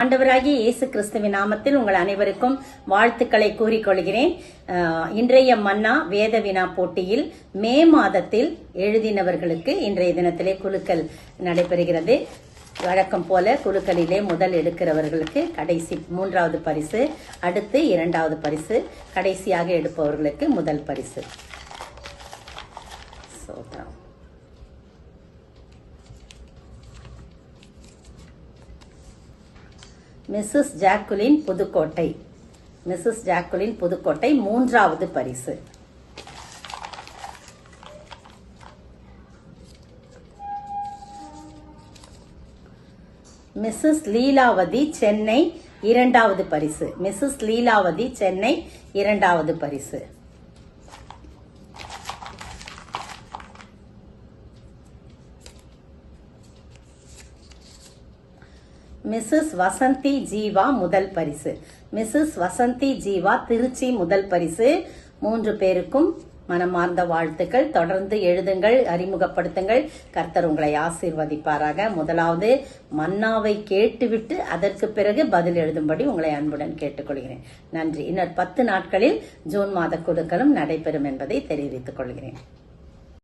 ஆண்டவராகிய இயேசு கிறிஸ்துவின் நாமத்தில் உங்கள் அனைவருக்கும் வாழ்த்துக்களை கூறிக்கொள்கிறேன். இன்றைய மன்னா வேத வினா போட்டியில் மே மாதத்தில் எழுதினவர்களுக்கு இன்றைய தினத்திலே குலுக்கல் நடைபெறுகிறது. வழக்கம் போல குலுக்கலிலே முதல் எடுக்கிறவர்களுக்கு கடைசி 3வது பரிசு, அடுத்து 2வது பரிசு, கடைசியாக எடுப்பவர்களுக்கு முதல் பரிசு. Mrs Jacqueline Pudukkottai, Mrs Jacqueline Pudukkottai 3வது பரிசு. மிஸ்ஸஸ் லீலாவதி சென்னை 2வது பரிசு. மிஸ்ஸஸ் லீலாவதி சென்னை 2வது பரிசு. மிஸ்ஸஸ் வசந்தி ஜீவா முதல் பரிசு. மிஸ்ஸஸ் வசந்தி ஜீவா திருச்சி முதல் பரிசு. 3 பேருக்கும் மனமார்ந்த வாழ்த்துக்கள். தொடர்ந்து எழுதுங்கள், அறிமுகப்படுத்துங்கள். கர்த்தர் உங்களை ஆசீர்வதிப்பாராக. முதலாவது மன்னாவை கேட்டுவிட்டு அதற்கு பிறகு பதில் எழுதும்படி உங்களை அன்புடன் கேட்டுக்கொள்கிறேன். நன்றி. இன்னொரு 10 நாட்களில் ஜூன் மாத குழுக்களும் நடைபெறும் என்பதை தெரிவித்துக் கொள்கிறேன்.